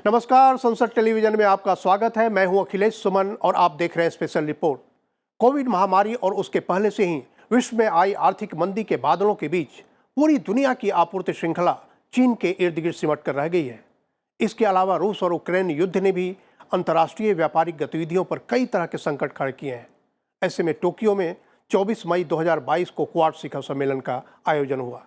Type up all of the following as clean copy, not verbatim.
नमस्कार, संसद टेलीविजन में आपका स्वागत है। मैं हूं अखिलेश सुमन और आप देख रहे हैं स्पेशल रिपोर्ट। कोविड महामारी और उसके पहले से ही विश्व में आई आर्थिक मंदी के बादलों के बीच पूरी दुनिया की आपूर्ति श्रृंखला चीन के इर्द गिर्द सिमट कर रह गई है। इसके अलावा रूस और यूक्रेन युद्ध ने भी अंतर्राष्ट्रीय व्यापारिक गतिविधियों पर कई तरह के संकट खड़े किए हैं। ऐसे में टोक्यो में 24 मई 2022 को क्वाड शिखर सम्मेलन का आयोजन हुआ।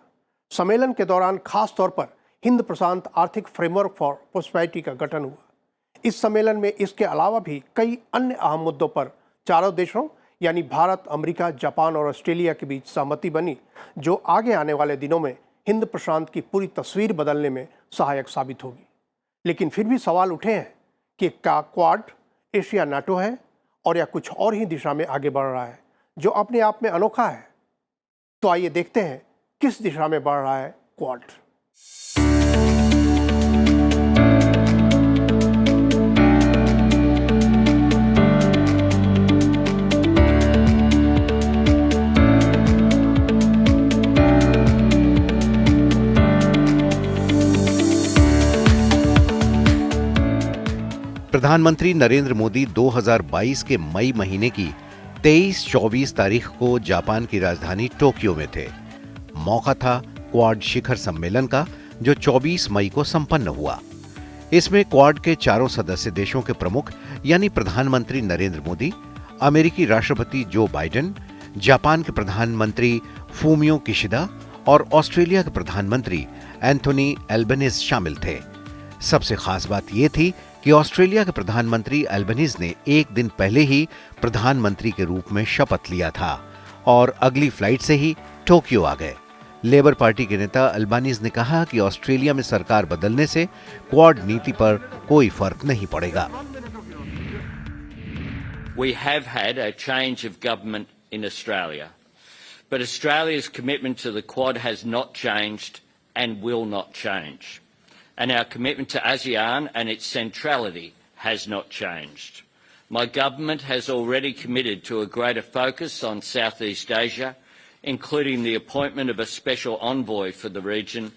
सम्मेलन के दौरान खास तौर पर हिंद प्रशांत आर्थिक फ्रेमवर्क फॉर प्रॉस्पेरिटी का गठन हुआ। इस सम्मेलन में इसके अलावा भी कई अन्य अहम मुद्दों पर चारों देशों यानी भारत, अमेरिका, जापान और ऑस्ट्रेलिया के बीच सहमति बनी, जो आगे आने वाले दिनों में हिंद प्रशांत की पूरी तस्वीर बदलने में सहायक साबित होगी। लेकिन फिर भी सवाल उठे हैं कि क्या क्वाड एशिया नाटो है और या कुछ और ही दिशा में आगे बढ़ रहा है, जो अपने आप में अनोखा है। तो आइए देखते हैं किस दिशा में बढ़ रहा है क्वाड। प्रधानमंत्री नरेंद्र मोदी 2022 के मई महीने की 23-24 तारीख को जापान की राजधानी टोक्यो में थे। मौका था क्वाड शिखर सम्मेलन का, जो 24 मई को संपन्न हुआ। इसमें क्वाड के चारों सदस्य देशों के प्रमुख यानी प्रधानमंत्री नरेंद्र मोदी, अमेरिकी राष्ट्रपति जो बाइडेन, जापान के प्रधानमंत्री फूमियो किशिदा और ऑस्ट्रेलिया के प्रधानमंत्री एंथोनी एल्बनीज शामिल थे। सबसे खास बात यह थी कि ऑस्ट्रेलिया के प्रधानमंत्री एल्बनीज ने एक दिन पहले ही प्रधानमंत्री के रूप में शपथ लिया था और अगली फ्लाइट से ही टोक्यो आ गए। लेबर पार्टी के नेता एल्बनीज ने कहा कि ऑस्ट्रेलिया में सरकार बदलने से क्वाड नीति पर कोई फर्क नहीं पड़ेगा। We have had a change of government in Australia, but Australia's commitment to the Quad has not changed and will not change. And our commitment to ASEAN and its centrality has not changed. My government has already committed to a greater focus on Southeast Asia, including the appointment of a special envoy for the region.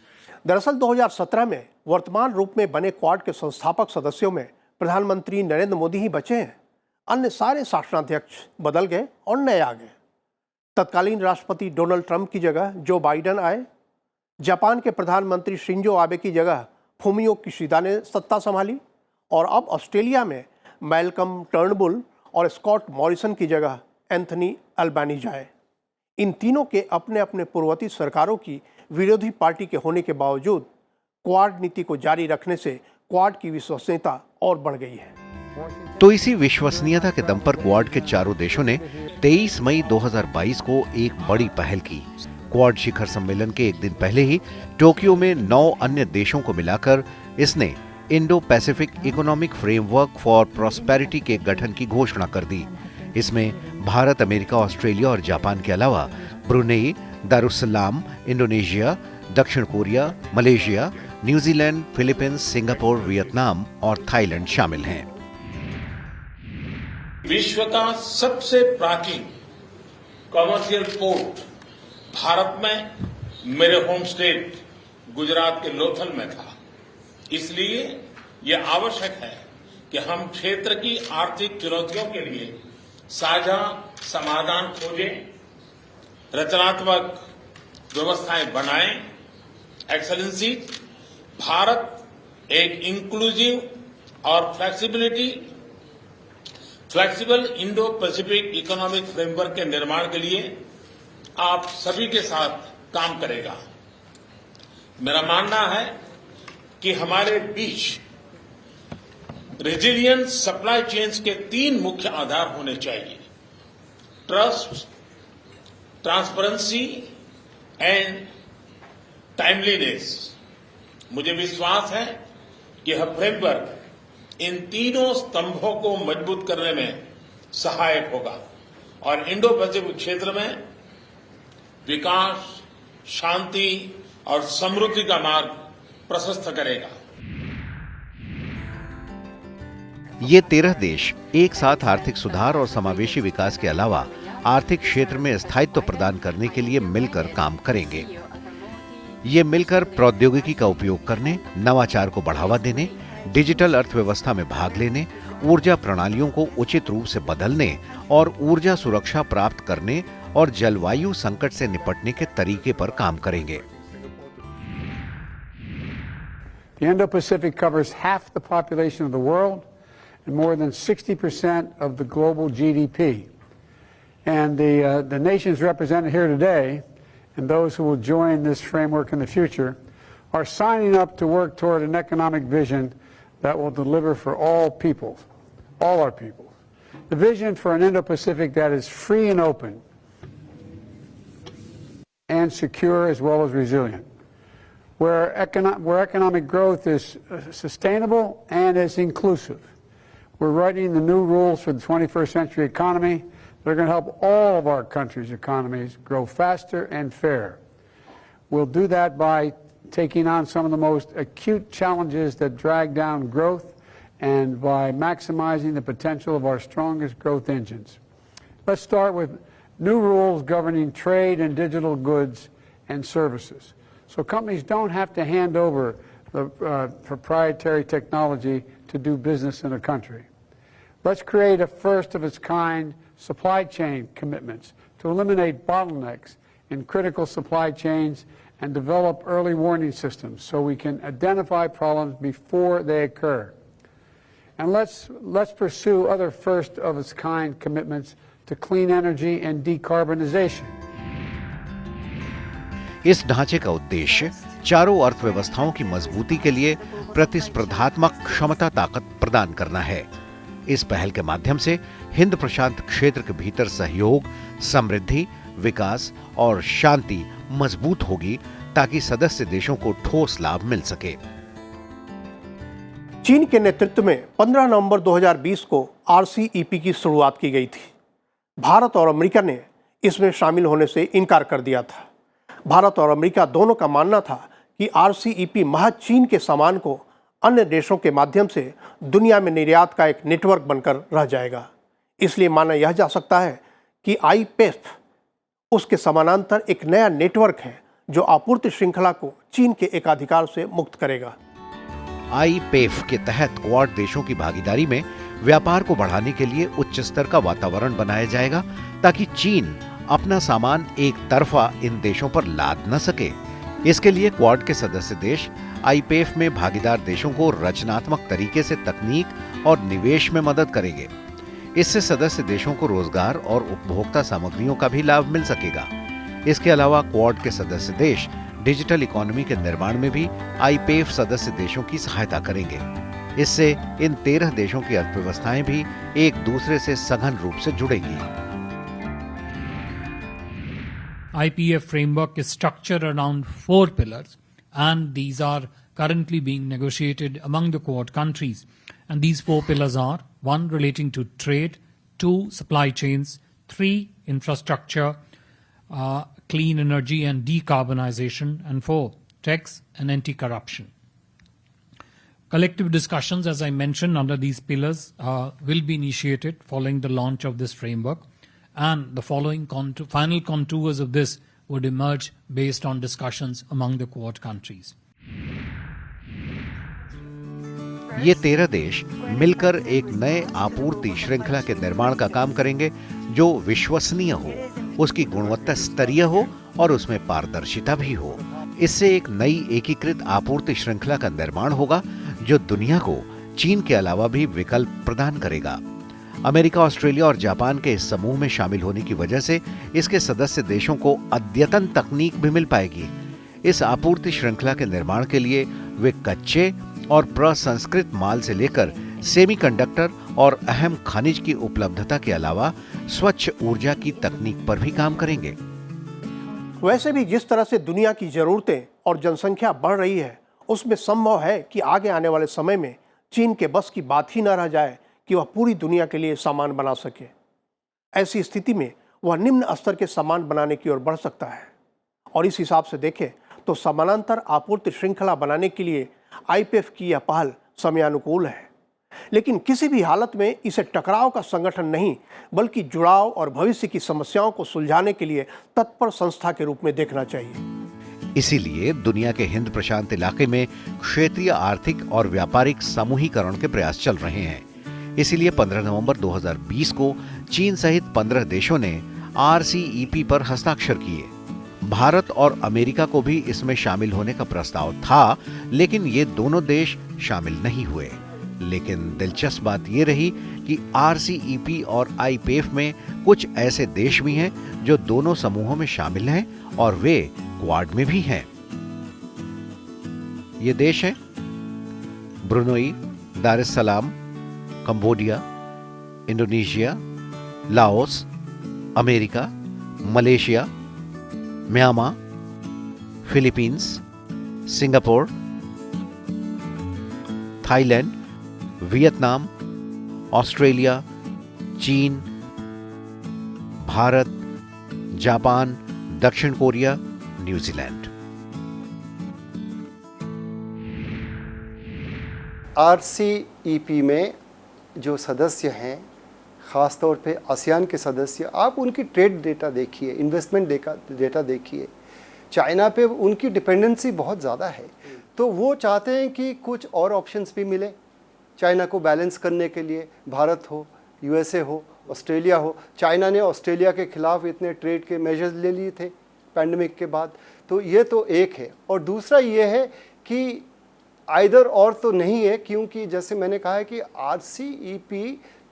दरअसल 2017 में वर्तमान रूप में बने quad के संस्थापक सदस्यों में प्रधानमंत्री नरेंद्र मोदी ही बचे हैं। अन्य सारे शासनाध्यक्ष बदल गए और नए आ गए। तत्कालीन राष्ट्रपति डोनाल्ड ट्रंप की जगह जो बाइडेन आए। जापान के प्रधानमंत्री शिंजो आबे की जगह फूमियो किशिदा ने सत्ता संभाली और अब ऑस्ट्रेलिया में मैल्कम टर्नबुल और स्कॉट मॉरिसन की जगह एंथनी एल्बनीज आए। इन तीनों के अपने अपने पूर्ववर्ती सरकारों की विरोधी पार्टी के होने के बावजूद क्वाड नीति को जारी रखने से क्वाड की विश्वसनीयता और बढ़ गई है। तो इसी विश्वसनीयता के दम पर क्वाड के चारों देशों ने 23 मई 2022 को एक बड़ी पहल की। क्वाड शिखर सम्मेलन के एक दिन पहले ही टोक्यो में 9 अन्य देशों को मिलाकर इसने Indo Pacific economic framework for prosperity के गठन की घोषणा कर दी। इसमें भारत, अमेरिका, ऑस्ट्रेलिया और जापान के अलावा ब्रुनेई, दारुसलाम, इंडोनेशिया, दक्षिण Korea, Malaysia, New Zealand, Philippines, Singapore, Vietnam और थाईलैंड शामिल हैं। विश्व का सबसे प्राचीन कॉमर्शियल पोर्ट भारत में मेरे होम स्टेट गुजरात के लोथल में था। इसलिए यह आवश्यक है कि हम क्षेत्र की आर्थिक चुनौतियों के लिए साझा समाधान खोजें, रचनात्मक व्यवस्थाएं बनाएं। एक्सेलेंसी, भारत एक इंक्लूसिव और flexible Indo Pacific economic framework के निर्माण के लिए आप सभी के साथ काम करेगा। मेरा मानना है कि हमारे बीच रेजिलिएंट सप्लाई चेन्स के 3 मुख्य आधार होने चाहिए: ट्रस्ट, ट्रांसपेरेंसी एंड टाइमलीनेस। मुझे विश्वास है कि यह फ्रेमवर्क इन तीनों स्तंभों को मजबूत करने में सहायक होगा और इंडो पैसिफिक क्षेत्र में विकास, शांति और समृद्धि का मार्ग प्रशस्त करेगा। ये 13 देश एक साथ आर्थिक सुधार और समावेशी विकास के अलावा आर्थिक क्षेत्र में स्थायित्व प्रदान करने के लिए मिलकर काम करेंगे। ये मिलकर प्रौद्योगिकी का उपयोग करने, नवाचार को बढ़ावा देने, डिजिटल अर्थव्यवस्था में भाग लेने, ऊर्जा प्रणालियों को उचित रूप से बदलने और ऊर्जा सुरक्षा प्राप्त करने और जलवायु संकट से निपटने के तरीके पर काम करेंगे। The Indo-Pacific covers half the population of the world and more than 60% of the global GDP. And the nations represented here today, and those who will join this framework in the future, are signing up to work toward an economic vision that will deliver for all people, all our people. The vision for an Indo-Pacific that is free and open and secure as well as resilient, where economic growth is sustainable and is inclusive. We're writing the new rules for the 21st century economy. They're going to help all of our countries' economies grow faster and fair. We'll do that by taking on some of the most acute challenges that drag down growth and by maximizing the potential of our strongest growth engines. Let's start with new rules governing trade and digital goods and services, so companies don't have to hand over the proprietary technology to do business in a country. Let's create a first-of-its-kind supply chain commitments to eliminate bottlenecks in critical supply chains and develop early warning systems so we can identify problems before they occur. And let's pursue other first-of-its-kind commitments to clean energy and decarbonization. इस ढांचे का उद्देश्य चारों अर्थव्यवस्थाओं की मजबूती के लिए प्रतिस्पर्धात्मक क्षमता ताकत प्रदान करना है। इस पहल के माध्यम से हिंद प्रशांत क्षेत्र के भीतर सहयोग, समृद्धि, विकास और शांति मजबूत होगी ताकि सदस्य देशों को ठोस लाभ मिल सके। चीन के नेतृत्व में 15 नवंबर 2020 को RCEP की शुरुआत की गई थी। भारत और अमेरिका ने इसमें शामिल होने से इनकार कर दिया था। भारत और अमेरिका दोनों का मानना था कि RCEP महज चीन के सामान को अन्य देशों के माध्यम से दुनिया में निर्यात का एक नेटवर्क बनकर रह जाएगा। इसलिए माना यह जा सकता है कि IPEF उसके समानांतर एक नया नेटवर्क है जो आपूर्ति श्रृंखला को चीन के एकाधिकार से मुक्त करेगा। IPEF के तहत क्वाड देशों की भागीदारी में व्यापार को बढ़ाने के लिए उच्च स्तर का वातावरण बनाया जाएगा ताकि चीन अपना सामान एक तरफा इन देशों पर लाद न सके। इसके लिए क्वाड के सदस्य देश IPEF में भागीदार देशों को रचनात्मक तरीके से तकनीक और निवेश में मदद करेंगे। इससे सदस्य देशों को रोजगार और उपभोक्ता सामग्रियों का भी लाभ मिल सकेगा। इसके अलावा क्वाड के सदस्य देश डिजिटल इकोनॉमी के निर्माण में भी IPEF सदस्य देशों की सहायता करेंगे। इससे इन 13 देशों की अर्थव्यवस्थाएं भी एक दूसरे से सघन रूप से जुड़ेंगी। IPEF framework is structured around 4 pillars, and these are currently being negotiated among the Quad countries. And these 4 pillars are: 1, relating to trade; 2, supply chains; 3, infrastructure, clean energy and decarbonization; and 4, tax and anti-corruption. Collective discussions, as I mentioned, under these pillars will be initiated following the launch of this framework, and the following final contours of this would emerge based on discussions among the Quad countries. ये 13 देश मिलकर एक नए आपूर्ति श्रृंखला के निर्माण का काम करेंगे जो विश्वसनीय हो, उसकी गुणवत्ता स्तरीय हो और उसमें पारदर्शिता भी हो। इससे एक नई एकीकृत आपूर्ति श्रृंखला का निर्माण होगा जो दुनिया को चीन के अलावा भी विकल्प प्रदान करेगा। अमेरिका, ऑस्ट्रेलिया और जापान के इस समूह में शामिल होने की वजह से इसके सदस्य देशों को अद्यतन तकनीक भी मिल पाएगी। इस आपूर्ति श्रृंखला के निर्माण के लिए वे कच्चे और प्रसंस्कृत माल से लेकर सेमीकंडक्टर और अहम खनिज की उपलब्धता के अलावा स्वच्छ ऊर्जा की तकनीक पर भी काम करेंगे। वैसे भी जिस तरह से दुनिया की जरूरतें और जनसंख्या बढ़ रही है, उसमें संभव है कि आगे आने वाले समय में चीन के बस की बात ही न रह जाए कि वह पूरी दुनिया के लिए सामान बना सके। ऐसी स्थिति में वह निम्न स्तर के सामान बनाने की ओर बढ़ सकता है। और इस हिसाब से देखें तो समानांतर आपूर्ति श्रृंखला बनाने के लिए IPEF की यह पहल समयानुकूल है। लेकिन किसी भी हालत में इसे टकराव का संगठन नहीं, बल्कि जुड़ाव और भविष्य की समस्याओं को सुलझाने के लिए तत्पर संस्था के रूप में देखना चाहिए। इसीलिए दुनिया के हिंद प्रशांत इलाके में क्षेत्रीय आर्थिक और व्यापारिक समूहीकरण के प्रयास चल रहे हैं। इसीलिए 15 नवंबर 2020 को चीन सहित 15 देशों ने RCEP पर हस्ताक्षर किए। भारत और अमेरिका को भी इसमें शामिल होने का प्रस्ताव था, लेकिन ये दोनों देश शामिल नहीं हुए। लेकिन दिलचस्प बात यह रही कि RCEP और IPEF में कुछ ऐसे देश भी हैं जो दोनों समूहों में शामिल हैं और वे क्वाड में भी हैं। ये देश हैं ब्रुनोई, दार एस सलाम, Cambodia, Indonesia, Laos, America, Malaysia, Myanmar, Philippines, Singapore, Thailand, Vietnam, Australia, चीन, भारत, जापान, दक्षिण कोरिया, न्यूजीलैंड। RCEP में जो सदस्य हैं, ख़ास तौर पे आसियान के सदस्य, आप उनकी ट्रेड डेटा देखिए, इन्वेस्टमेंट डेटा देखिए, चाइना पे उनकी डिपेंडेंसी बहुत ज़्यादा है। तो वो चाहते हैं कि कुछ और ऑप्शंस भी मिले चाइना को बैलेंस करने के लिए। भारत हो, USA हो, ऑस्ट्रेलिया हो। चाइना ने ऑस्ट्रेलिया के खिलाफ इतने ट्रेड के मेजर्स ले लिए थे पैंडमिक के बाद। तो ये तो एक है। और दूसरा ये है कि आइदर और तो नहीं है, क्योंकि जैसे मैंने कहा है कि RCEP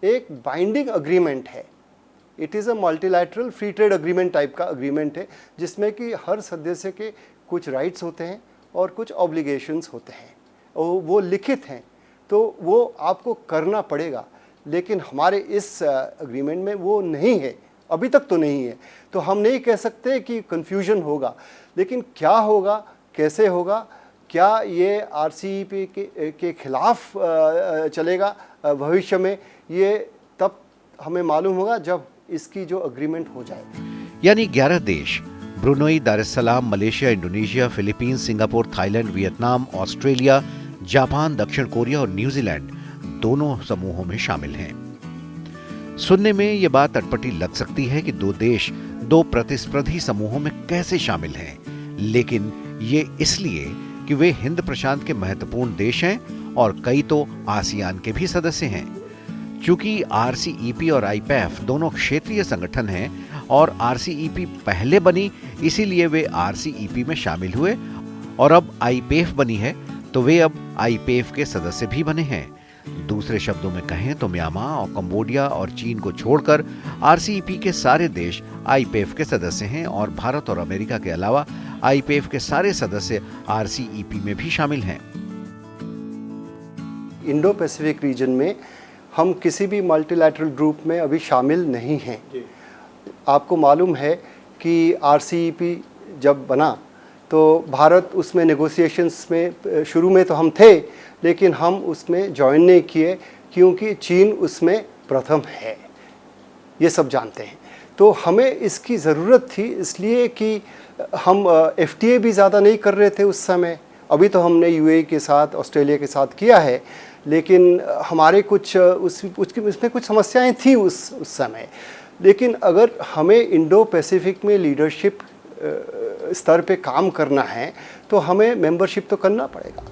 एक बाइंडिंग अग्रीमेंट है। It is a multilateral free trade agreement type का अग्रीमेंट है, जिसमें कि हर सदस्य के कुछ राइट्स होते हैं और कुछ ऑब्लिगेशंस होते हैं, और वो लिखित हैं, तो वो आपको करना पड़ेगा। लेकिन हमारे इस अग्रीमेंट में वो नहीं है, अभी तक तो नहीं है। तो हम नहीं कह सकते कि कन्फ्यूजन होगा, लेकिन क्या होगा, कैसे होगा, क्या ये RCEP के खिलाफ चलेगा भविष्य में, ये तब हमें मालूम होगा जब इसकी जो अग्रीमेंट हो जाए। यानी 11 देश ब्रुनोई, दार एस सलाम, Malaysia, Indonesia, Philippines, Singapore, Thailand, Vietnam, Australia, Japan, दक्षिण कोरिया और न्यूजीलैंड दोनों समूहों में शामिल हैं। सुनने में यह बात अटपटी लग सकती है कि दो देश दो प्रतिस्पर्धी समूहों में कैसे शामिल हैं, लेकिन ये इसलिए कि वे हिंद प्रशांत के महत्वपूर्ण देश हैं और कई तो आसियान के भी सदस्य हैं। चूंकि RCEP और IPEF दोनों क्षेत्रीय संगठन हैं और RCEP पहले बनी, इसीलिए वे RCEP में शामिल हुए, और अब IPEF बनी है तो वे अब IPEF के सदस्य भी बने हैं। दूसरे शब्दों में कहें तो म्यांमार और कंबोडिया और चीन को छोड़कर RCEP के सारे देश IPEF के सदस्य हैं, और भारत और अमेरिका के अलावा IPEF के सारे सदस्य RCEP में भी शामिल हैं। इंडो पैसिफिक रीजन में हम किसी भी मल्टीलैटरल ग्रुप में अभी शामिल नहीं हैं। आपको मालूम है कि RCEP जब बना तो भारत उसमें नेगोशिएशंस में, शुरू में तो हम थे, लेकिन हम उसमें ज्वाइन नहीं किए क्योंकि चीन उसमें प्रथम है, ये सब जानते हैं। तो हमें इसकी ज़रूरत थी, इसलिए कि हम FTA भी ज़्यादा नहीं कर रहे थे उस समय। अभी तो हमने UAE के साथ, ऑस्ट्रेलिया के साथ किया है, लेकिन हमारे कुछ उसमें कुछ समस्याएं थी उस समय। लेकिन अगर हमें इंडो पैसिफिक में लीडरशिप स्तर पे काम करना है तो हमें मेंबरशिप तो करना पड़ेगा।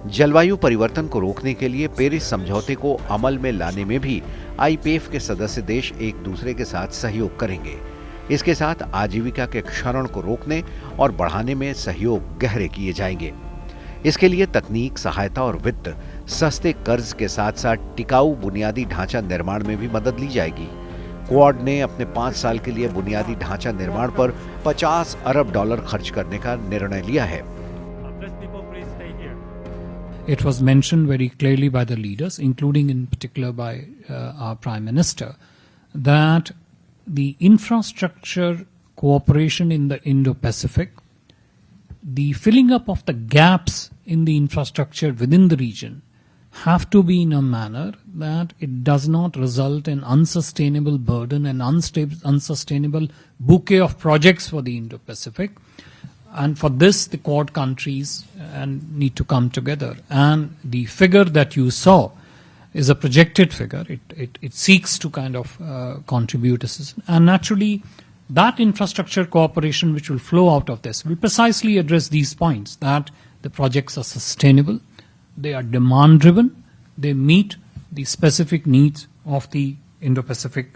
जलवायु परिवर्तन को रोकने के लिए पेरिस समझौते को अमल में लाने में भी IPEF के सदस्य देश एक दूसरे के साथ सहयोग करेंगे। इसके साथ आजीविका के क्षरण को रोकने और बढ़ाने में सहयोग गहरे किए जाएंगे। इसके लिए तकनीक, सहायता और वित्त, सस्ते कर्ज के साथ साथ टिकाऊ बुनियादी ढांचा निर्माण में भी मदद ली जाएगी। क्वाड ने अपने 5 साल के लिए बुनियादी ढांचा निर्माण पर $50 अरब खर्च करने का निर्णय लिया है। It was mentioned very clearly by the leaders, including in particular by our Prime Minister, that the infrastructure cooperation in the Indo-Pacific, the filling up of the gaps in the infrastructure within the region have to be in a manner that it does not result in unsustainable burden and unsustainable bouquet of projects for the Indo-Pacific. And for this, the Quad countries need to come together. And the figure that you saw is a projected figure. It seeks to kind of contribute assistance. And naturally, that infrastructure cooperation which will flow out of this will precisely address these points, that the projects are sustainable, they are demand driven, they meet the specific needs of the Indo-Pacific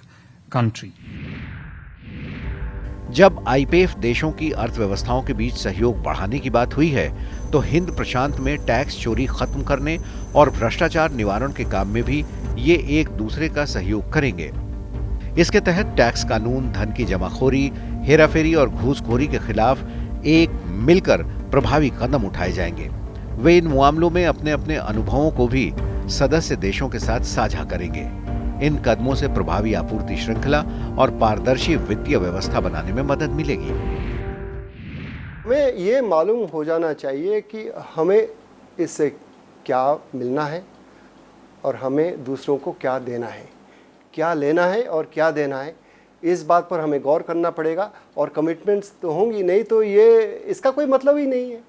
country. जब IPF देशों की अर्थव्यवस्थाओं के बीच सहयोग बढ़ाने की बात हुई है, तो हिंद प्रशांत में टैक्स चोरी खत्म करने और भ्रष्टाचार निवारण के काम में भी ये एक दूसरे का सहयोग करेंगे। इसके तहत टैक्स कानून, धन की जमाखोरी, हेराफेरी और घूसखोरी के खिलाफ एक मिलकर प्रभावी कदम उठाए जाएंगे। वे इन मामलों में अपने अपने अनुभवों को भी सदस्य देशों के साथ साझा करेंगे। इन कदमों से प्रभावी आपूर्ति श्रृंखला और पारदर्शी वित्तीय व्यवस्था बनाने में मदद मिलेगी। हमें ये मालूम हो जाना चाहिए कि हमें इससे क्या मिलना है और हमें दूसरों को क्या देना है, क्या लेना है और क्या देना है। इस बात पर हमें गौर करना पड़ेगा और कमिटमेंट्स तो होंगी, नहीं तो ये इसका कोई मतलब ही नहीं है,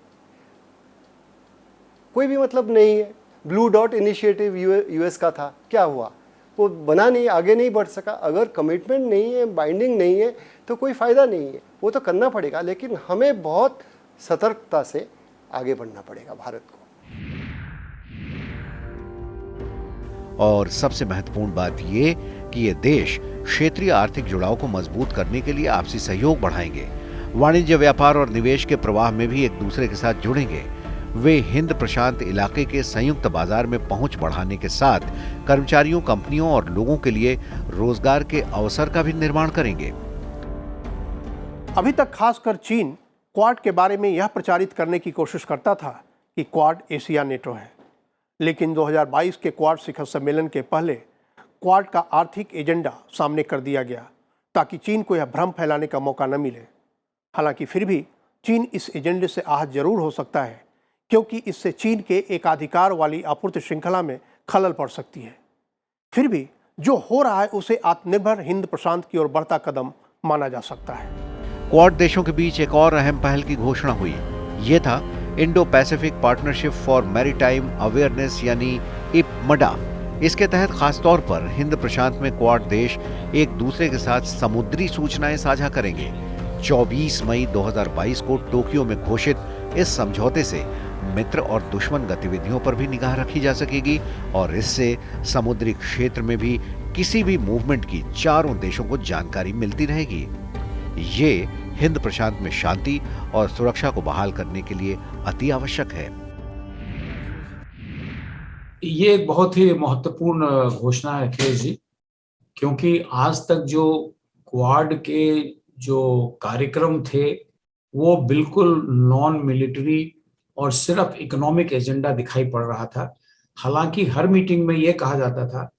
कोई भी मतलब नहीं है। ब्लू डॉट इनिशिएटिव यूएस का था, क्या हुआ? वो बना नहीं, आगे नहीं बढ़ सका। अगर कमिटमेंट नहीं है, बाइंडिंग नहीं है, तो कोई फ़ायदा नहीं है। वो तो करना पड़ेगा, लेकिन हमें बहुत सतर्कता से आगे बढ़ना पड़ेगा भारत को। और सबसे महत्वपूर्ण बात ये कि ये देश क्षेत्रीय आर्थिक जुड़ाव को मजबूत करने के लिए आपसी सहयोग बढ़ाएंगे, वाणिज्य, व्यापार और निवेश के प्रवाह में भी एक दूसरे के साथ जुड़ेंगे। वे हिंद प्रशांत इलाके के संयुक्त बाजार में पहुंच बढ़ाने के साथ कर्मचारियों, कंपनियों और लोगों के लिए रोजगार के अवसर का भी निर्माण करेंगे। अभी तक खासकर चीन क्वाड के बारे में यह प्रचारित करने की कोशिश करता था कि क्वाड एशिया नेटो है, लेकिन 2022 के क्वाड शिखर सम्मेलन के पहले क्वाड का आर्थिक एजेंडा सामने कर दिया गया ताकि चीन को यह भ्रम फैलाने का मौका न मिले। हालांकि फिर भी चीन इस एजेंडे से आहत जरूर हो सकता है, क्योंकि इससे चीन के एकाधिकार वाली आपूर्ति श्रृंखला में खलल पड़ सकती है। फिर भी जो हो रहा है उसे आत्मनिर्भर हिंद प्रशांत की ओर बढ़ता कदम माना जा सकता है। क्वाड देशों के बीच एक और अहम पहल की घोषणा हुई। ये था Indo Pacific partnership for maritime awareness यानी इपमडा। इसके तहत खासतौर पर हिंद प्रशांत में क्वाड देश एक दूसरे के साथ समुद्री सूचनाएं साझा करेंगे। 24 मई 2022 को टोक्यो में घोषित इस समझौते से मित्र और दुश्मन गतिविधियों पर भी निगाह रखी जा सकेगी और इससे समुद्री क्षेत्र में भी किसी भी मूवमेंट की चारों देशों को जानकारी मिलती रहेगी। ये हिंद प्रशांत में शांति और सुरक्षा को बहाल करने के लिए अति आवश्यक है। ये एक बहुत ही महत्वपूर्ण घोषणा है अखिलेश जी, क्योंकि आज तक जो क्वाड के जो कार्यक्रम थे वो बिल्कुल नॉन मिलिट्री और सिर्फ इकोनॉमिक एजेंडा दिखाई पड़ रहा था। हालांकि हर मीटिंग में ये कहा जाता था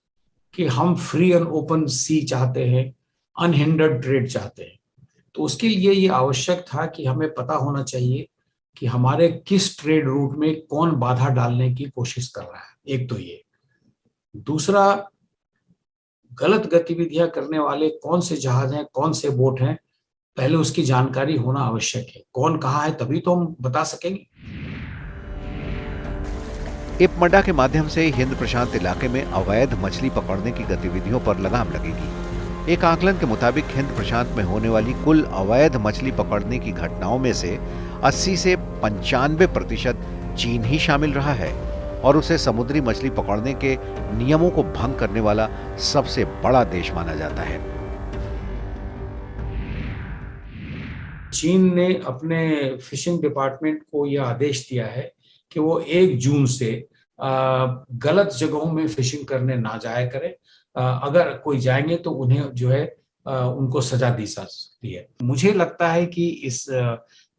कि हम फ्री एंड ओपन सी चाहते हैं, अनहिंडर्ड ट्रेड चाहते हैं। तो उसके लिए ये आवश्यक था कि हमें पता होना चाहिए कि हमारे किस ट्रेड रूट में कौन बाधा डालने की कोशिश कर रहा है। एक तो ये, दूसरा, गलत गतिविधियां करने वाले कौन से जहाज हैं, कौन से बोट हैं, पहले उसकी जानकारी होना आवश्यक है। कौन कहाँ है तभी तो हम बता सकेंगे। इपमडा के माध्यम से हिंद प्रशांत इलाके में अवैध मछली पकड़ने की गतिविधियों पर लगाम लगेगी। एक आकलन के मुताबिक हिंद प्रशांत में होने वाली कुल अवैध मछली पकड़ने की घटनाओं में से 80 से 95% चीन ही शामिल रहा है और उसे समुद्री मछली पकड़ने के नियमों को भंग करने वाला सबसे बड़ा देश माना जाता है। चीन ने अपने फिशिंग डिपार्टमेंट को यह आदेश दिया है कि वो 1 जून से गलत जगहों में फिशिंग करने ना जाया करें। अगर कोई जाएंगे तो उन्हें जो है उनको सजा दी जा सकती है। मुझे लगता है कि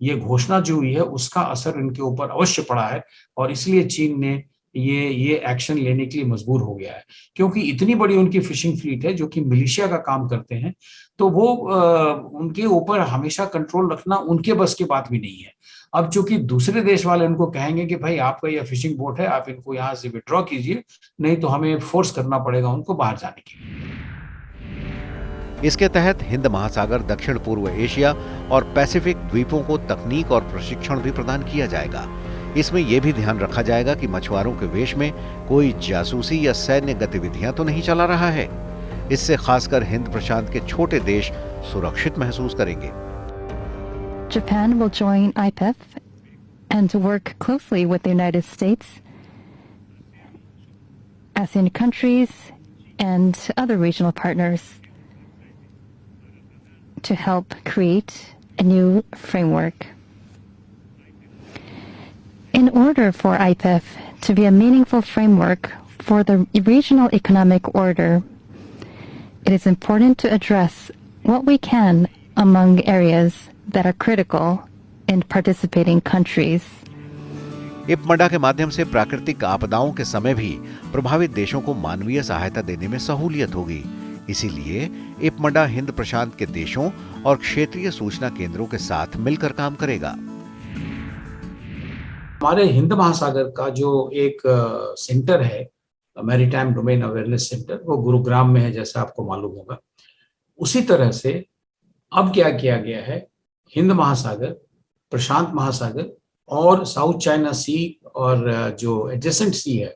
ये घोषणा जो हुई है उसका असर इनके ऊपर अवश्य पड़ा है और इसलिए चीन ने ये एक्शन लेने के लिए मजबूर हो गया है, क्योंकि इतनी बड़ी उनकी फिशिंग फ्लीट है जो कि मिलिशिया का काम करते हैं, तो वो उनके ऊपर हमेशा कंट्रोल रखना उनके बस की बात भी नहीं है। अब चूंकि दूसरे देश वाले उनको कहेंगे कि भाई आपका यह फिशिंग बोट है, आप इनको यहाँ से विड्रॉ कीजिए, नहीं तो हमें फोर्स करना पड़ेगा उनको बाहर जाने के लिए। इसके तहत हिंद महासागर, दक्षिण पूर्व एशिया और पैसिफिक द्वीपों को तकनीक और प्रशिक्षण भी प्रदान किया जाएगा। इसमें यह भी ध्यान रखा जाएगा कि मछुआरों के वेश में कोई जासूसी या सैन्य गतिविधियां तो नहीं चला रहा है। इससे खासकर हिंद प्रशांत के छोटे देश सुरक्षित महसूस करेंगे। Japan will join IPEF and to work closely with the United States, ASEAN countries, and other regional partners to help create a new framework. In order for IPEF to be a meaningful framework for the regional economic order, it is important to address what we can among areas that are critical in participating countries. इपमडा के माध्यम से प्राकृतिक आपदाओं के समय भी प्रभावित देशों को मानवीय सहायता देने में सहूलियत होगी। इसीलिए इपमडा हिंद प्रशांत के देशों और क्षेत्रीय सूचना केंद्रों के साथ मिलकर काम करेगा। हमारे हिंद महासागर का जो एक सेंटर है, मैरीटाइम डोमेन अवेयरनेस सेंटर, वो गुरुग्राम में है, जैसा आपको मालूम होगा। उसी तरह से अब क्या किया गया है, हिंद महासागर, प्रशांत महासागर और साउथ चाइना सी और जो एडजेसेंट सी है,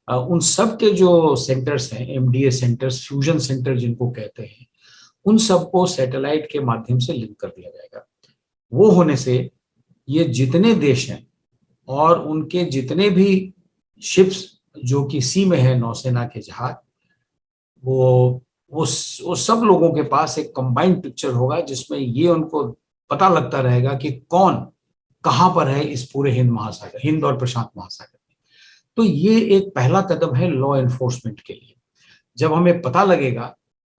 उन सब के जो सेंटर्स हैं, एमडीए सेंटर्स, फ्यूजन सेंटर जिनको कहते हैं, उन सबको सैटेलाइट के माध्यम से लिंक कर दिया जाएगा। वो होने से ये जितने देश हैं और उनके जितने भी शिप्स जो कि सी में है, नौसेना के जहाज, वो सब लोगों के पास एक कंबाइंड पिक्चर होगा, जिसमें ये उनको पता लगता रहेगा कि कौन कहां पर है इस पूरे हिंद महासागर, हिंद और प्रशांत महासागर में। तो ये एक पहला कदम है लॉ एनफोर्समेंट के लिए। जब हमें पता लगेगा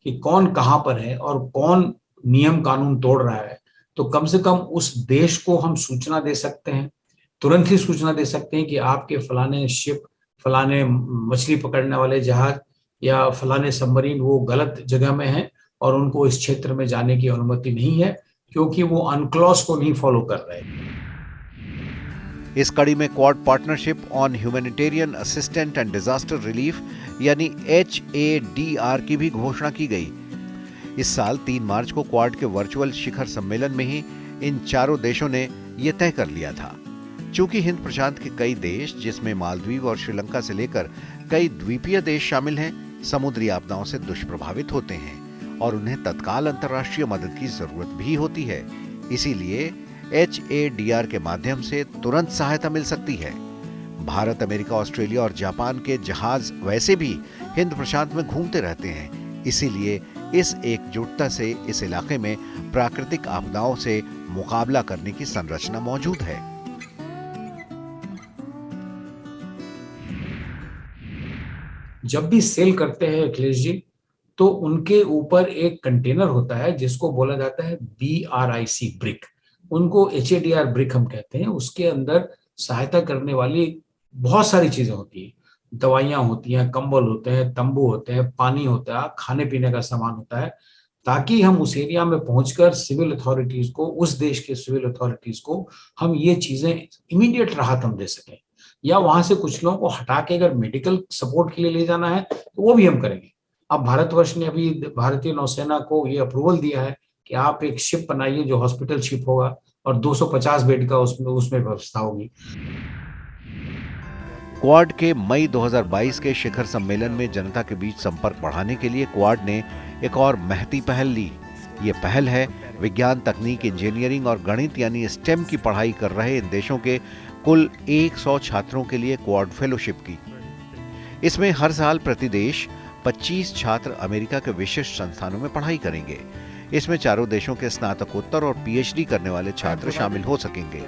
कि कौन कहां पर है और कौन नियम कानून तोड़ रहा है, तो कम से कम उस देश को हम सूचना दे सकते हैं, तुरंत ही सूचना दे सकते हैं कि आपके फलाने शिप, फलाने मछली पकड़ने वाले जहाज या फलाने सबमरीन वो गलत जगह में है और उनको इस क्षेत्र में जाने की अनुमति नहीं है, क्योंकि वो अनक्लॉज को नहीं फॉलो कर रहे। इस कड़ी में quad partnership on humanitarian assistant and disaster relief यानी HADR की भी घोषणा की गई। इस साल 3 मार्च को क्वाड के वर्चुअल शिखर सम्मेलन में ही इन चारों देशों ने यह तय कर लिया था। चूंकि हिंद प्रशांत के कई देश, जिसमें मालदीव और श्रीलंका से लेकर कई द्वीपीय देश शामिल हैं, समुद्री आपदाओं से दुष्प्रभावित होते हैं और उन्हें तत्काल अंतर्राष्ट्रीय मदद की जरूरत भी होती है। इसीलिए HADR के माध्यम से तुरंत सहायता मिल सकती है। भारत, अमेरिका, ऑस्ट्रेलिया और जापान के जहाज वैसे भी हिंद प्रशांत में घूमते रहते हैं। इसीलिए इस एकजुटता से इस इलाके में प्राकृतिक आपदाओं से मुकाबला करने की संरचना मौजूद है। जब भी सेल करते हैं अखिलेश जी, तो उनके ऊपर एक कंटेनर होता है जिसको बोला जाता है BRIC ब्रिक, उनको HADR ब्रिक हम कहते हैं। उसके अंदर सहायता करने वाली बहुत सारी चीजें होती है, दवाइयां होती हैं, कंबल होते हैं, तंबू होते हैं, पानी होता है, खाने पीने का सामान होता है, ताकि हम उस एरिया में पहुंचकर सिविल अथॉरिटीज को, उस देश के सिविल अथॉरिटीज को हम ये चीजें इमीडिएट राहत हम दे सकें। या वहां से कुछ लोगों को हटा के अगर मेडिकल सपोर्ट के लिए ले जाना है तो वो भी हम करेंगे। अब भारतवर्ष ने अभी भारतीय नौसेना को ये अप्रूवल दिया है कि आप एक शिप बनाइए जो हॉस्पिटल शिप होगा और 250 बेड का उसमें व्यवस्था होगी। क्वाड के मई 2022 के शिखर सम्मेलन में जनता के बीच संपर्क बढ़ाने के लिए क्वाड ने एक और महती पहल ली। ये पहल है विज्ञान, तकनीक, इंजीनियरिंग और गणित यानी स्टेम की पढ़ाई कर रहे इन देशों के कुल 100 छात्रों के लिए क्वाड फेलोशिप की। इसमें हर साल प्रति देश 25 छात्र अमेरिका के विशिष्ट संस्थानों में पढ़ाई करेंगे। इसमें चारों देशों के स्नातकोत्तर और PhD करने वाले छात्र शामिल हो सकेंगे।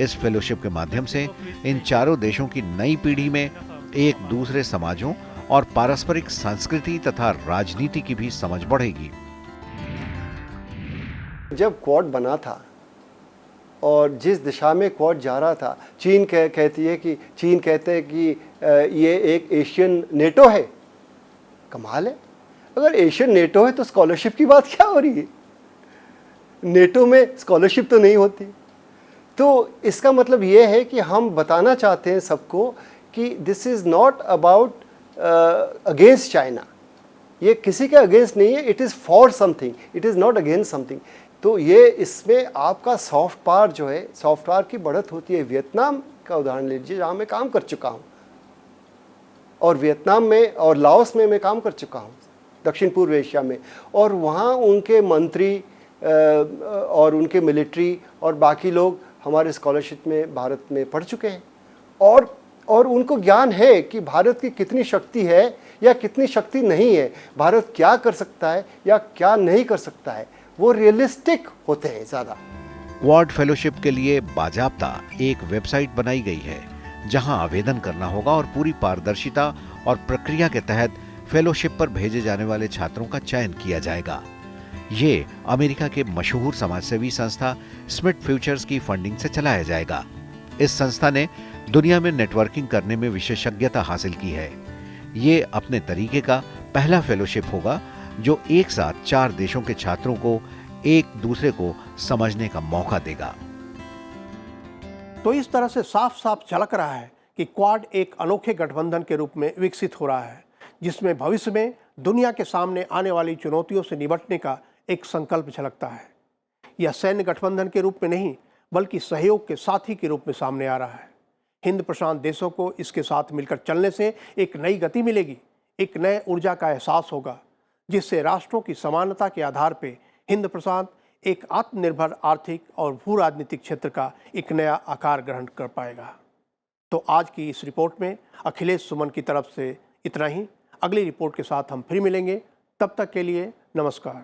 इस फेलोशिप के माध्यम से इन चारों देशों की नई पीढ़ी में एक दूसरे समाजों और पारस्परिक संस्कृति तथा राजनीति की भी समझ बढ़ेगी। जब क्वाड बना था और जिस दिशा में क्वाड जा रहा था, चीन कहते हैं कि ये एक एशियन नेटो है। कमाल है, अगर एशियन नेटो है तो स्कॉलरशिप की बात क्या हो रही है? नेटो में स्कॉलरशिप तो नहीं होती। तो इसका मतलब ये है कि हम बताना चाहते हैं सबको कि this is not about against China. ये किसी के अगेंस्ट नहीं है, it is for something, it is not against something. तो ये इसमें आपका सॉफ्ट पावर जो है, सॉफ्ट पावर की बढ़त होती है। वियतनाम का उदाहरण लीजिए, जहाँ मैं काम कर चुका हूँ, और वियतनाम में और लाओस में मैं काम कर चुका हूँ। दक्षिण पूर्व एशिया में, और वहाँ उनके मंत्री और उनके मिलिट्री और बाकी लोग हमारे स्कॉलरशिप में भारत में पढ़ चुके हैं, और उनको ज्ञान है कि भारत की कितनी शक्ति है या कितनी शक्ति नहीं है, भारत क्या कर सकता है या क्या नहीं कर सकता है। वो रियलिस्टिक होते हैं ज़्यादा। क्वाड फेलोशिप के लिए बाजाप्ता एक वेबसाइट बनाई गई है जहां आवेदन करना होगा और पूरी पारदर्शिता और प्रक्रिया के तहत फेलोशिप पर भेजे जाने वाले छात्रों का चयन किया जाएगा। ये अमेरिका के मशहूर समाजसेवी संस्था स्मिथ फ्यूचर्स की फंडिंग से चलाया जाएगा। इस संस्था ने दुनिया में नेटवर्किंग करने में विशेषज्ञता हासिल की है। ये अपने तरीके का पहला फेलोशिप होगा जो एक साथ 4 देशों के छात्रों को एक दूसरे को समझने का मौका देगा। तो इस तरह से साफ साफ झलक रहा है कि क्वाड एक अनोखे गठबंधन के रूप में विकसित हो रहा है, जिसमें भविष्य में दुनिया के सामने आने वाली चुनौतियों से निपटने का एक संकल्प झलकता है। यह सैन्य गठबंधन के रूप में नहीं बल्कि सहयोग के साथी के रूप में सामने आ रहा है। हिंद प्रशांत देशों को इसके साथ मिलकर चलने से एक नई गति मिलेगी, एक नए ऊर्जा का एहसास होगा, जिससे राष्ट्रों की समानता के आधार पर हिंद प्रशांत एक आत्मनिर्भर आर्थिक और भू राजनीतिक क्षेत्र का एक नया आकार ग्रहण कर पाएगा। तो आज की इस रिपोर्ट में अखिलेश सुमन की तरफ से इतना ही। अगली रिपोर्ट के साथ हम फिर मिलेंगे, तब तक के लिए नमस्कार।